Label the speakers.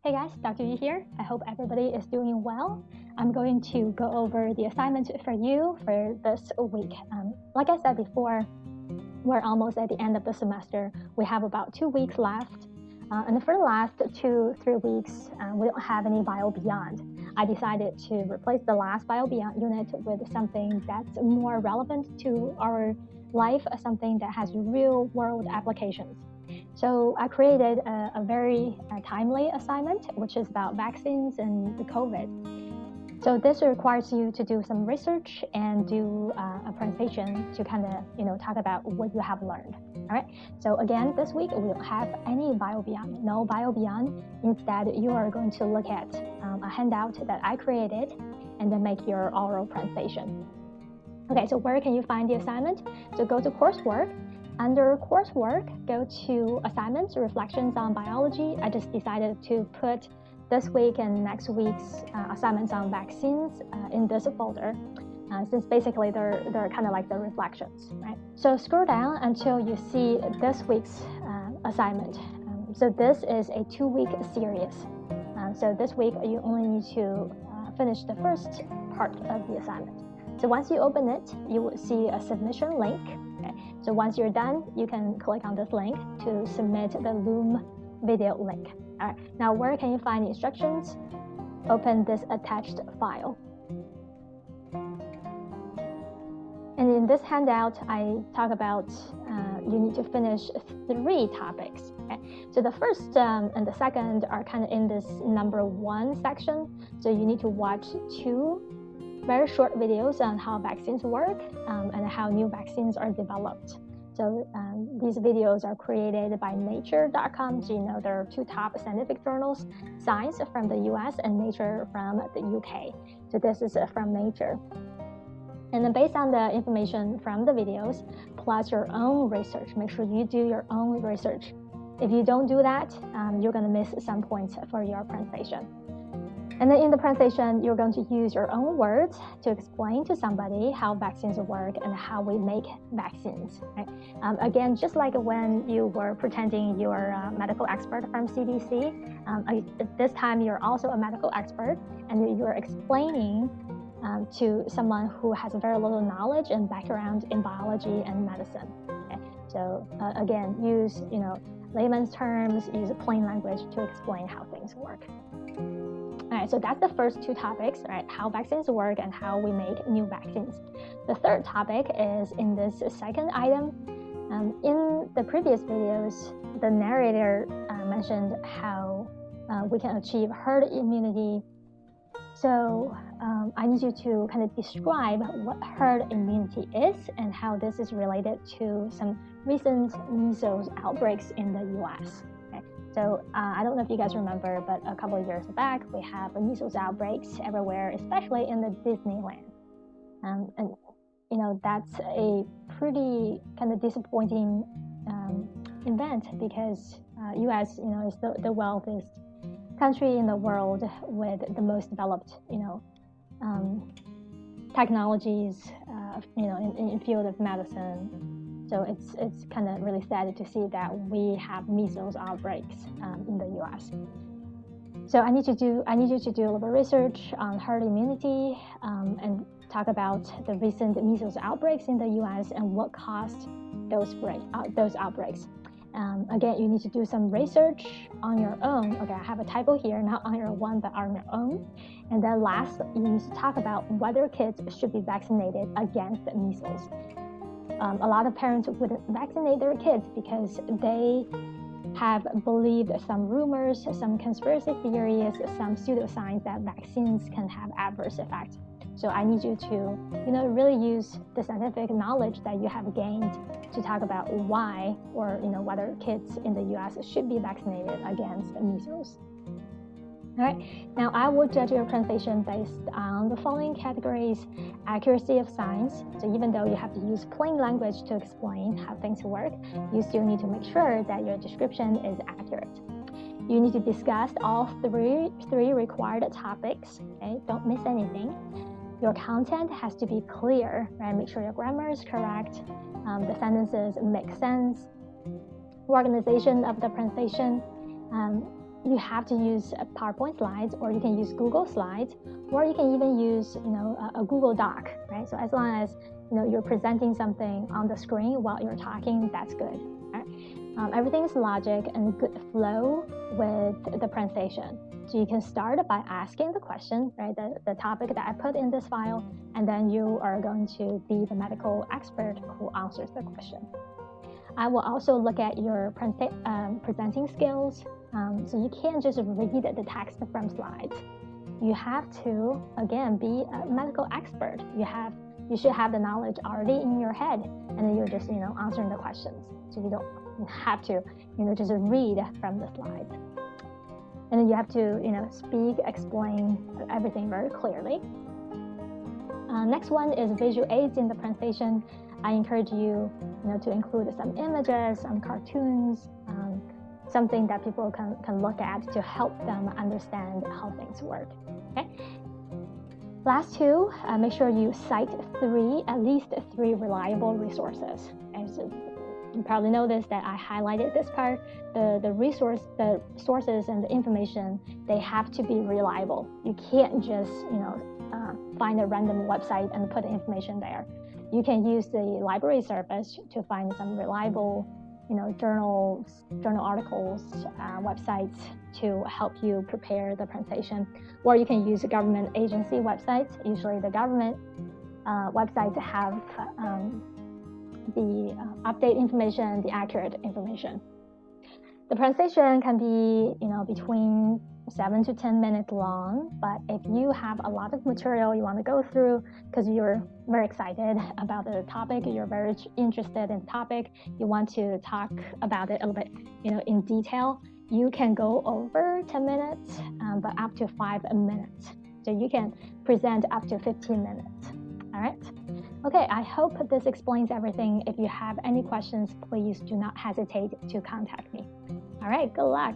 Speaker 1: Hey guys, Dr. Yu here. I hope everybody is doing well. I'm going to go over the assignment for you for this week. Like I said before, we're almost at the end of the semester. We have about 2 weeks left. And for the last 2-3 weeks, we don't have any Bio Beyond. I decided to replace the last Bio Beyond unit with something that's more relevant to our life, something that has real world applications. So I created a very timely assignment, which is about vaccines and the COVID. So this requires you to do some research and do a presentation to kind of, talk about what you have learned. All right. So again, this week we don't have any Bio Beyond, no Bio Beyond. Instead, you are going to look at a handout that I created and then make your oral presentation. Okay. So where can you find the assignment? So go to coursework. Under coursework, go to assignments, reflections on biology. I just decided to put this week and next week's assignments on vaccines in this folder, since basically they're kind of like the reflections, right? So scroll down until you see this week's assignment. So this is a 2-week series. So this week you only need to finish the first part of the assignment. So once you open it, you will see a submission link. Okay. So once you're done, you can click on this link to submit the Loom video link. All right. Now, where can you find the instructions? Open this attached file. And in this handout, I talk about you need to finish 3 topics. Okay? So the first and the second are kind of in this number 1 section. So you need to watch 2 very short videos on how vaccines work and how new vaccines are developed. So these videos are created by Nature.com. So there are 2 top scientific journals, Science from the US and Nature from the UK. So this is from Nature. And then based on the information from the videos, plus your own research, make sure you do your own research. If you don't do that, you're going to miss some points for your presentation. And then in the presentation, you're going to use your own words to explain to somebody how vaccines work and how we make vaccines. Right? Again, just like when you were pretending you're a medical expert from CDC, this time you're also a medical expert and you're explaining to someone who has very little knowledge and background in biology and medicine. Okay? So again, use layman's terms, use plain language to explain how things work. All right, so that's the first 2 topics, right? How vaccines work and how we make new vaccines. The third topic is in this second item. In the previous videos, the narrator mentioned how we can achieve herd immunity. So I need you to kind of describe what herd immunity is and how this is related to some recent measles outbreaks in the US. So I don't know if you guys remember, but a couple of years back, we have measles outbreaks everywhere, especially in the Disneyland. And that's a pretty kind of disappointing event because U.S. is the wealthiest country in the world with the most developed technologies in field of medicine. So it's kind of really sad to see that we have measles outbreaks in the U.S. So I need you to do a little research on herd immunity and talk about the recent measles outbreaks in the U.S. and what caused those outbreaks. Again, you need to do some research on your own. Okay, I have a typo here, not on your own, but on your own. And then last, you need to talk about whether kids should be vaccinated against measles. A lot of parents wouldn't vaccinate their kids because they have believed some rumors, some conspiracy theories, some pseudoscience that vaccines can have adverse effects. So I need you to, really use the scientific knowledge that you have gained to talk about why or, whether kids in the U.S. should be vaccinated against measles. All right, now I will judge your presentation based on the following categories: accuracy of science. So even though you have to use plain language to explain how things work, you still need to make sure that your description is accurate. You need to discuss all three required topics. Okay, don't miss anything. Your content has to be clear, right? Make sure your grammar is correct. The sentences make sense. Organization of the presentation. you have to use PowerPoint slides, or you can use Google Slides, or you can even use a Google Doc, right? So as long as you're presenting something on the screen while you're talking, that's good. Right? Everything is logic and good flow with the presentation. So you can start by asking the question, right? The topic that I put in this file, and then you are going to be the medical expert who answers the question. I will also look at your presenting skills. So you can't just read the text from slides. You have to, again, be a medical expert. You should have the knowledge already in your head, and then you're just answering the questions. So you don't have to just read from the slides. And then you have to speak, explain everything very clearly. Next one is visual aids in the presentation. I encourage you to include some images, some cartoons, something that people can look at to help them understand how things work. Okay. Last two, make sure you cite at least three reliable resources. Okay, so you probably noticed that I highlighted this part. The sources and the information, they have to be reliable. You can't just find a random website and put the information there. You can use the library service to find some reliable journal articles, websites to help you prepare the presentation, or you can use government agency websites. Usually the government websites have the update information, the accurate information. The presentation can be between 7 to 10 minutes long, but if you have a lot of material you want to go through because you're very excited about the topic, you're very interested in the topic, you want to talk about it a little bit in detail, you can go over 10 minutes, but up to 5 minutes. So you can present up to 15 minutes. All right. Okay, I hope this explains everything. If you have any questions, please do not hesitate to contact me. All right, good luck.